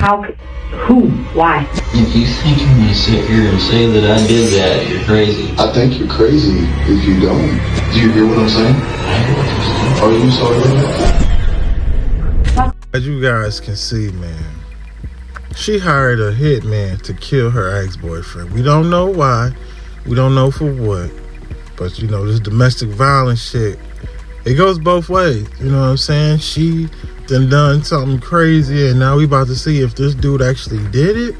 Who? Why? If you think I'm gonna sit here and say that I did that, you're crazy. I think you're crazy if you don't. Do you hear what I'm saying? I hear what you're saying. Are you sorry? As you guys can see, man, she hired a hitman to kill her ex-boyfriend. We don't know why. We don't know for what. But, you know, this domestic violence shit, it goes both ways. You know what I'm saying? She done something crazy, and now we about to see if this dude actually did it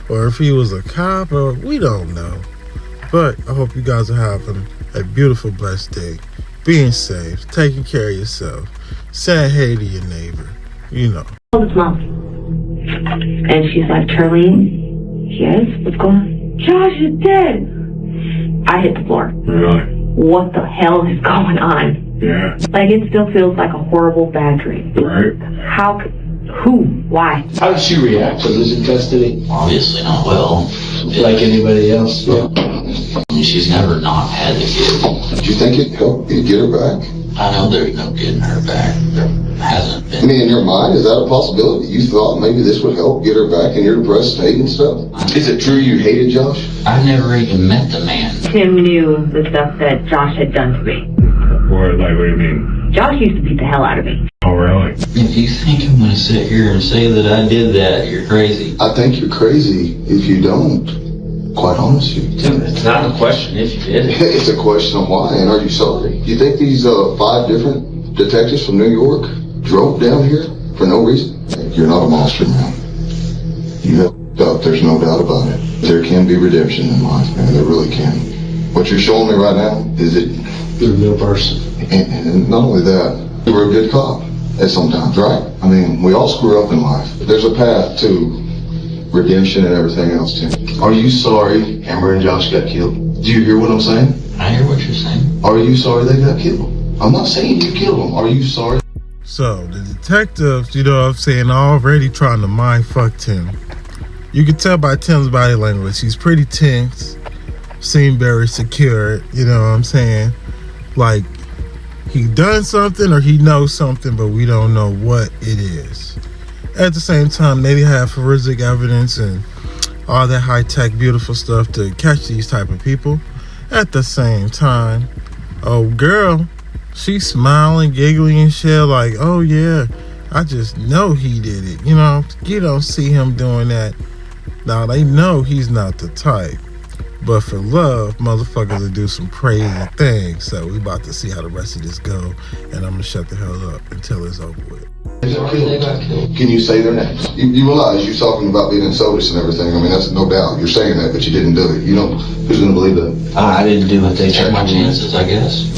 or if he was a cop, or we don't know. But I hope you guys are having a beautiful, blessed day. Being safe, taking care of yourself, saying hey to your neighbor, you know. His mom. And she's like, Charlene? Yes? What's going on? Josh is dead. I hit the floor. Really? What the hell is going on? Yeah. Like, it still feels like a horrible bad dream. Right. Who? Why? How did she react to losing custody? Obviously not well. Like anybody else? I mean, she's never not had the kid. Do you think it helped you get her back? I know there's no getting her back. There hasn't I been. mean, in your mind, is that a possibility? You thought maybe this would help get her back in your depressed state and stuff? Is it true you hated Josh? I never even met the man. Tim knew the stuff that Josh had done to me. What do you mean? Josh used to beat the hell out of me. Oh, really? If you think I'm gonna sit here and say that I did that, you're crazy. I think you're crazy if you don't, quite honestly. Tim, it's not a question if you did it. It's a question of why, and are you sorry? You think these 5 different detectives from New York drove down here for no reason? You're not a monster, man. You have up, there's no doubt about it. There can be redemption in life, man, there really can. What you're showing me right now is that You're a real person. and not only that, you were a good cop at sometimes, right? I mean, we all screw up in life. There's a path to redemption and everything else, Tim. Are you sorry Amber and Josh got killed? Do you hear what I'm saying? I hear what you're saying. Are you sorry they got killed? I'm not saying you killed them. Are you sorry? So the detectives, you know what I'm saying, are already trying to mind fuck Tim. You can tell by Tim's body language, he's pretty tense, seemed very secure, you know what I'm saying? Like, he done something or he knows something, but we don't know what it is. At the same time, they have forensic evidence and all that high-tech, beautiful stuff to catch these type of people. At the same time, oh girl, she's smiling, giggling and shit like, oh yeah, I just know he did it. You know, you don't see him doing that. Now, they know he's not the type. But for love, motherfuckers will do some crazy things. So we about to see how the rest of this go. And I'm going to shut the hell up until it's over with. They got killed. Can you say their names? You realize you're talking about being in SOTUS and everything. I mean, that's no doubt. You're saying that, but you didn't do it. You know, who's going to believe that? I didn't do what they Take told my me. chances, I guess.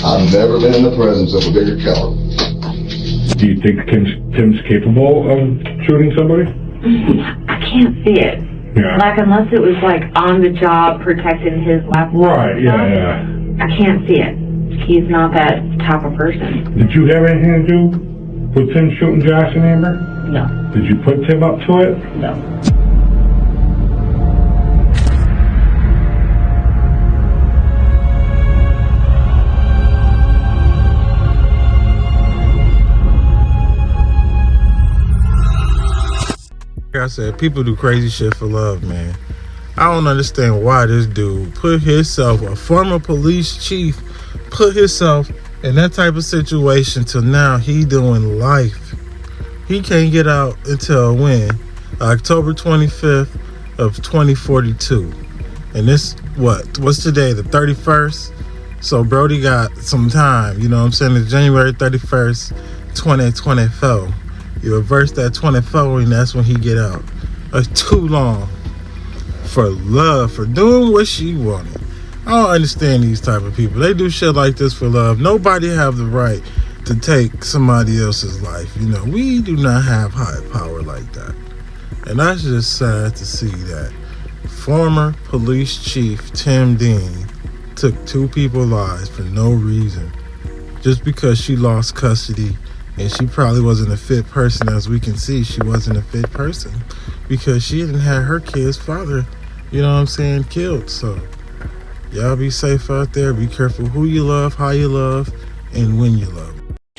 I've never been in the presence of a bigger coward. Do you think Tim's capable of shooting somebody? I can't see it. Yeah. Like, unless it was, like, on the job protecting his laptop. Right, yeah. I can't see it. He's not that type of person. Did you have anything to do with Tim shooting Josh and Amber? No. Did you put Tim up to it? No. Like I said, people do crazy shit for love, man. I don't understand why this dude put himself, a former police chief, put himself in that type of situation till now he doing life. He can't get out until when? October 25th of 2042. And this, what's today, the 31st? So Brody got some time, you know what I'm saying? It's January 31st, 2024. You reverse that 24 and that's when he get out. Too long. For love, for doing what she wanted. I don't understand these type of people. They do shit like this for love. Nobody have the right to take somebody else's life. You know, we do not have high power like that. And that's just sad to see that former police chief Tim Dean took 2 people's lives for no reason. Just because she lost custody. And she probably wasn't a fit person. As we can see, she wasn't a fit person. Because she didn't have her kid's father, you know what I'm saying, killed. So, y'all be safe out there. Be careful who you love, how you love, and when you love.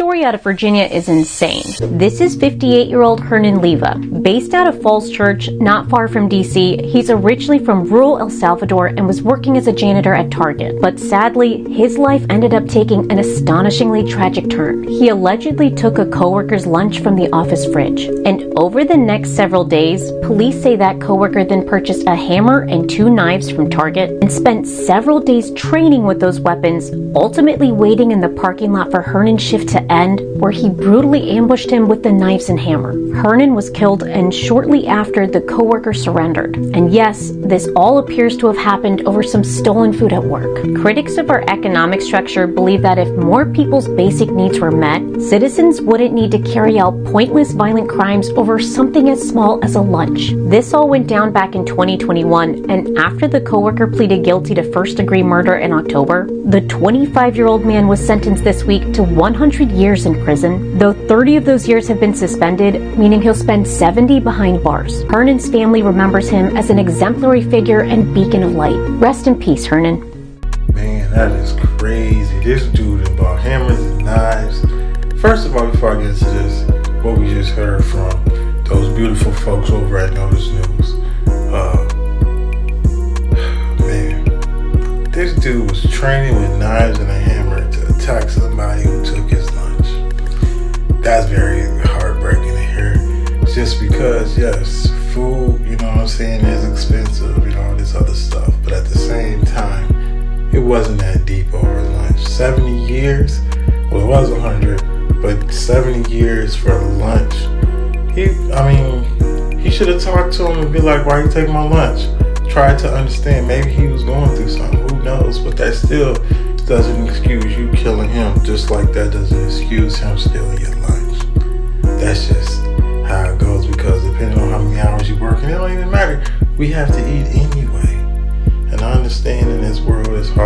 story out of Virginia is insane. This is 58-year-old Hernan Leva. Based out of Falls Church, not far from DC, he's originally from rural El Salvador and was working as a janitor at Target. But sadly, his life ended up taking an astonishingly tragic turn. He allegedly took a coworker's lunch from the office fridge. And over the next several days, police say that coworker then purchased a hammer and 2 knives from Target and spent several days training with those weapons, ultimately waiting in the parking lot for Hernan's shift to end, where he brutally ambushed him with the knives and hammer. Hernan was killed, and shortly after, the coworker surrendered. And yes, this all appears to have happened over some stolen food at work. Critics of our economic structure believe that if more people's basic needs were met, citizens wouldn't need to carry out pointless violent crimes over something as small as a lunch. This all went down back in 2021, and after the coworker pleaded guilty to first-degree murder in October, the 25-year-old man was sentenced this week to 100 years in prison, though 30 of those years have been suspended, meaning he'll spend 70 behind bars. Hernan's family remembers him as an exemplary figure and beacon of light. Rest in peace, Hernan. Man, that is crazy. This dude bought hammers and knives. First of all, before I get into this, what we just heard from those beautiful folks over at Notice News. Man, this dude was training with knives and a hammer to attack somebody who took his lunch. That's very heartbreaking to hear. Just because, yes, food, you know what I'm saying, is expensive, you know, all this other stuff. But at the same time, it wasn't that deep over lunch. 70 years? Well, it was 100, but 70 years for lunch. He should have talked to him and be like, why you taking my lunch? Try to understand. Maybe he was going through something. Who knows? But that still doesn't excuse you killing him, just like that doesn't excuse him stealing your lunch. That's just how it goes, because depending on how many hours you work, and it don't even matter. We have to eat anyway. And I understand in this world it's hard